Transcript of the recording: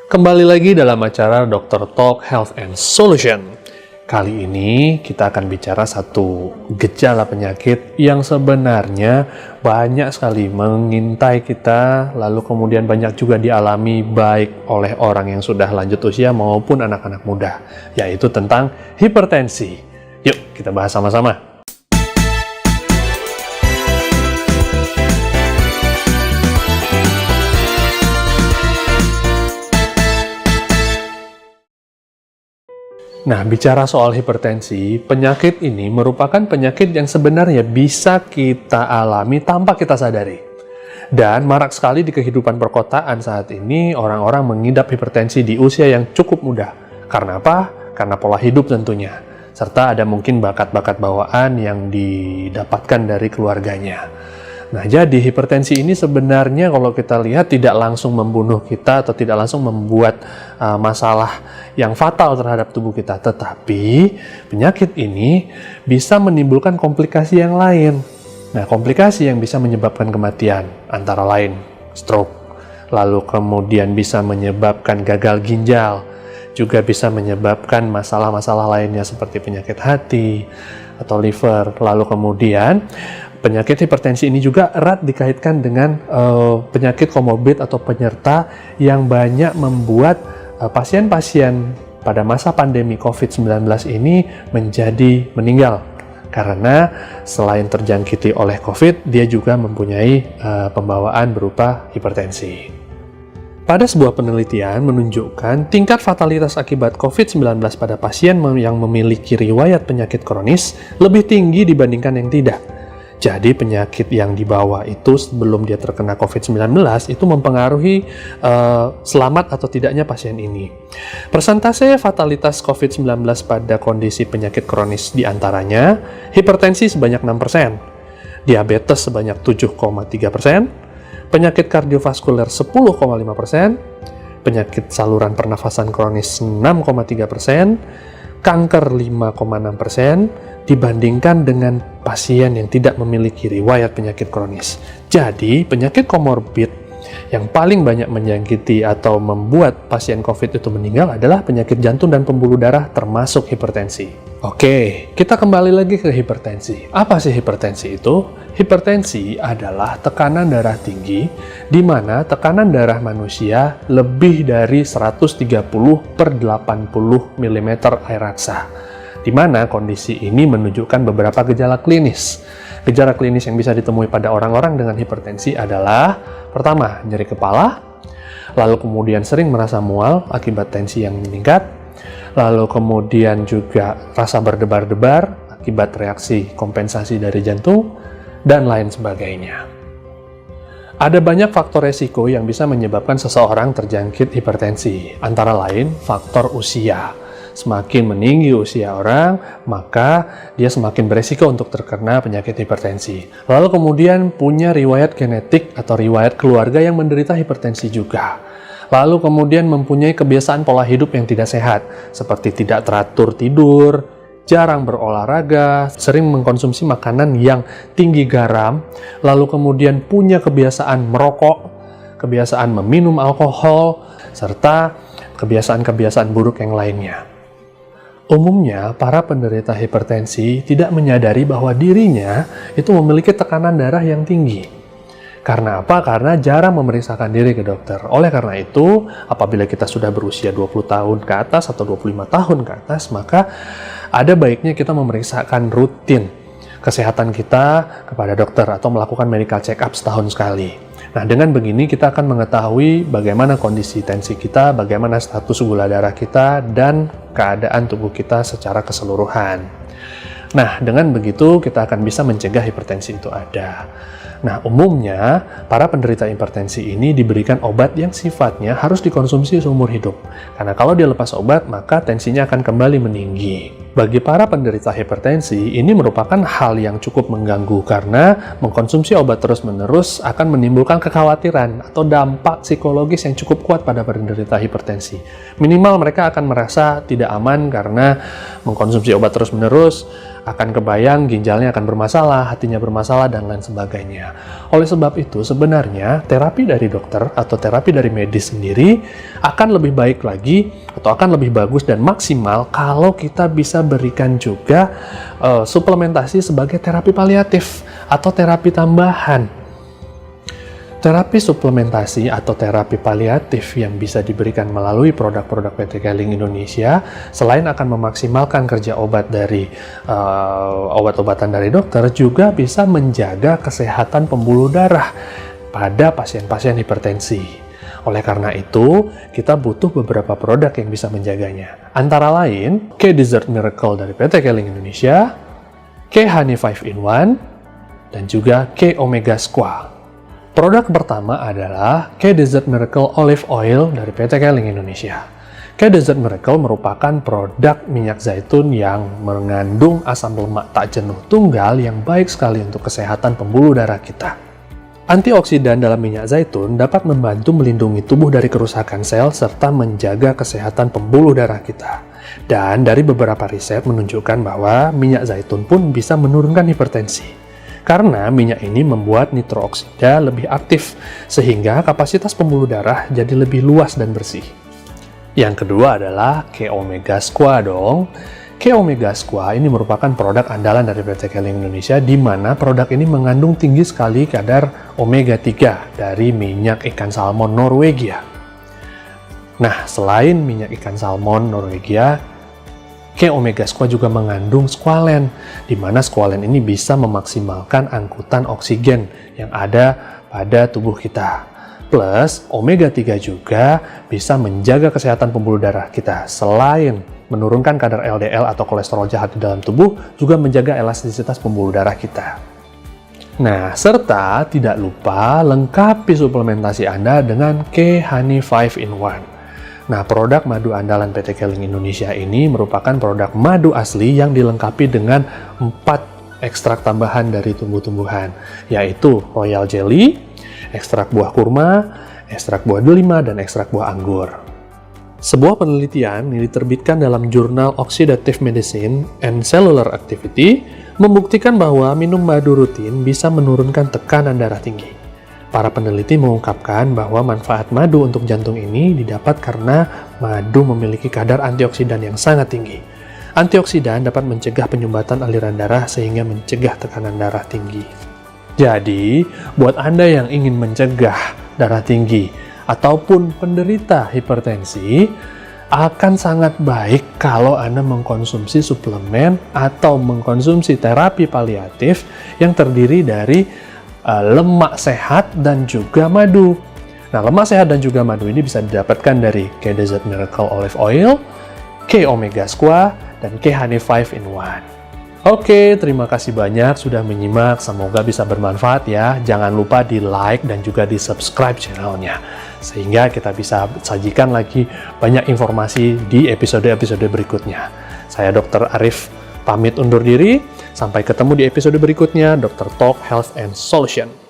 Kembali lagi dalam acara Dr. Talk Health and Solution. Kali ini kita akan bicara satu gejala penyakit yang sebenarnya banyak sekali mengintai kita, lalu kemudian banyak juga dialami baik oleh orang yang sudah lanjut usia maupun anak-anak muda, yaitu tentang hipertensi. Yuk kita bahas sama-sama. Nah, bicara soal hipertensi, penyakit ini merupakan penyakit yang sebenarnya bisa kita alami tanpa kita sadari. Dan marak sekali di kehidupan perkotaan saat ini, orang-orang mengidap hipertensi di usia yang cukup muda. Karena apa? Karena pola hidup tentunya. Serta ada mungkin bakat-bakat bawaan yang didapatkan dari keluarganya. Nah, jadi hipertensi ini sebenarnya kalau kita lihat tidak langsung membunuh kita atau tidak langsung membuat masalah yang fatal terhadap tubuh kita. Tetapi penyakit ini bisa menimbulkan komplikasi yang lain. Nah, komplikasi yang bisa menyebabkan kematian antara lain stroke, lalu kemudian bisa menyebabkan gagal ginjal, juga bisa menyebabkan masalah-masalah lainnya seperti penyakit hati atau liver. Lalu kemudian penyakit hipertensi ini juga erat dikaitkan dengan penyakit komorbid atau penyerta yang banyak membuat pasien-pasien pada masa pandemi COVID-19 ini menjadi meninggal. Karena selain terjangkiti oleh COVID, dia juga mempunyai pembawaan berupa hipertensi. Pada sebuah penelitian menunjukkan tingkat fatalitas akibat COVID-19 pada pasien yang memiliki riwayat penyakit kronis lebih tinggi dibandingkan yang tidak. Jadi penyakit yang dibawa itu sebelum dia terkena COVID-19 itu mempengaruhi selamat atau tidaknya pasien ini. Persentase fatalitas COVID-19 pada kondisi penyakit kronis diantaranya hipertensi sebanyak 6%, diabetes sebanyak 7,3%, penyakit kardiovaskuler 10,5%, penyakit saluran pernafasan kronis 6,3%, kanker 5,6%, dibandingkan dengan pasien yang tidak memiliki riwayat penyakit kronis. Jadi, penyakit komorbid yang paling banyak menjangkiti atau membuat pasien COVID itu meninggal adalah penyakit jantung dan pembuluh darah termasuk hipertensi. Oke, kita kembali lagi ke hipertensi. Apa sih hipertensi itu? Hipertensi adalah tekanan darah tinggi, di mana tekanan darah manusia lebih dari 130/80 mm air raksa. Di mana kondisi ini menunjukkan beberapa gejala klinis. Gejala klinis yang bisa ditemui pada orang-orang dengan hipertensi adalah pertama, nyeri kepala, lalu kemudian sering merasa mual akibat tensi yang meningkat, lalu kemudian juga rasa berdebar-debar akibat reaksi kompensasi dari jantung, dan lain sebagainya. Ada banyak faktor resiko yang bisa menyebabkan seseorang terjangkit hipertensi, antara lain faktor usia. Semakin meninggi usia orang, maka dia semakin beresiko untuk terkena penyakit hipertensi. Lalu kemudian punya riwayat genetik atau riwayat keluarga yang menderita hipertensi juga. Lalu kemudian mempunyai kebiasaan pola hidup yang tidak sehat, seperti tidak teratur tidur, jarang berolahraga, sering mengkonsumsi makanan yang tinggi garam, lalu kemudian punya kebiasaan merokok, kebiasaan meminum alkohol, serta kebiasaan-kebiasaan buruk yang lainnya. Umumnya, para penderita hipertensi tidak menyadari bahwa dirinya itu memiliki tekanan darah yang tinggi. Karena apa? Karena jarang memeriksakan diri ke dokter. Oleh karena itu, apabila kita sudah berusia 20 tahun ke atas atau 25 tahun ke atas, maka ada baiknya kita memeriksakan rutin kesehatan kita kepada dokter atau melakukan medical check-up setahun sekali. Nah, dengan begini kita akan mengetahui bagaimana kondisi tensi kita, bagaimana status gula darah kita, dan keadaan tubuh kita secara keseluruhan. Nah, dengan begitu kita akan bisa mencegah hipertensi itu ada. Nah, umumnya para penderita hipertensi ini diberikan obat yang sifatnya harus dikonsumsi seumur hidup. Karena kalau dia lepas obat, maka tensinya akan kembali meninggi. Bagi para penderita hipertensi, ini merupakan hal yang cukup mengganggu karena mengkonsumsi obat terus-menerus akan menimbulkan kekhawatiran atau dampak psikologis yang cukup kuat pada penderita hipertensi. Minimal mereka akan merasa tidak aman karena mengkonsumsi obat terus-menerus akan kebayang ginjalnya akan bermasalah, hatinya bermasalah, dan lain sebagainya. Oleh sebab itu, sebenarnya terapi dari dokter atau terapi dari medis sendiri akan lebih baik lagi atau akan lebih bagus dan maksimal kalau kita bisa berikan juga suplementasi sebagai terapi paliatif atau terapi tambahan. Terapi suplementasi atau terapi paliatif yang bisa diberikan melalui produk-produk PT Keling Indonesia, selain akan memaksimalkan kerja obat dari obat-obatan dari dokter, juga bisa menjaga kesehatan pembuluh darah pada pasien-pasien hipertensi. Oleh karena itu, kita butuh beberapa produk yang bisa menjaganya. Antara lain, K-Desert Miracle dari PT Keling Indonesia, K-Honey 5-in-1, dan juga K-Omega Squalane. Produk pertama adalah K-Desert Miracle Olive Oil dari PT Keling Indonesia. K-Desert Miracle merupakan produk minyak zaitun yang mengandung asam lemak tak jenuh tunggal yang baik sekali untuk kesehatan pembuluh darah kita. Antioksidan dalam minyak zaitun dapat membantu melindungi tubuh dari kerusakan sel serta menjaga kesehatan pembuluh darah kita. Dan dari beberapa riset menunjukkan bahwa minyak zaitun pun bisa menurunkan hipertensi. Karena minyak ini membuat nitrooksida lebih aktif, sehingga kapasitas pembuluh darah jadi lebih luas dan bersih. Yang kedua adalah K-Omega Squalane dong. K-Omega Squalane ini merupakan produk andalan dari PT Keling Indonesia, di mana produk ini mengandung tinggi sekali kadar omega 3 dari minyak ikan salmon Norwegia. Nah, selain minyak ikan salmon Norwegia, K-Omega Squalane juga mengandung squalane, di mana squalane ini bisa memaksimalkan angkutan oksigen yang ada pada tubuh kita. Plus, omega 3 juga bisa menjaga kesehatan pembuluh darah kita. Selain menurunkan kadar LDL atau kolesterol jahat di dalam tubuh, juga menjaga elastisitas pembuluh darah kita. Nah, serta tidak lupa lengkapi suplementasi Anda dengan K-Honey 5-in-1. Nah, produk madu andalan PT Keling Indonesia ini merupakan produk madu asli yang dilengkapi dengan 4 ekstrak tambahan dari tumbuh-tumbuhan, yaitu royal jelly, ekstrak buah kurma, ekstrak buah delima, dan ekstrak buah anggur. Sebuah penelitian yang diterbitkan dalam jurnal Oxidative Medicine and Cellular Activity membuktikan bahwa minum madu rutin bisa menurunkan tekanan darah tinggi. Para peneliti mengungkapkan bahwa manfaat madu untuk jantung ini didapat karena madu memiliki kadar antioksidan yang sangat tinggi. Antioksidan dapat mencegah penyumbatan aliran darah sehingga mencegah tekanan darah tinggi. Jadi, buat Anda yang ingin mencegah darah tinggi ataupun penderita hipertensi, akan sangat baik kalau Anda mengkonsumsi suplemen atau mengkonsumsi terapi paliatif yang terdiri dari lemak sehat dan juga madu. Nah, lemak sehat dan juga madu ini bisa didapatkan dari K-Desert Miracle Olive Oil, K-Omega Squalane, dan K-Honey 5-in-1. Oke, terima kasih banyak sudah menyimak. Semoga bisa bermanfaat ya. Jangan lupa di like dan juga di subscribe channelnya, sehingga kita bisa sajikan lagi banyak informasi di episode-episode berikutnya. Saya Dr. Arif pamit undur diri. Sampai ketemu di episode berikutnya, Dr. Talk Health and Solution.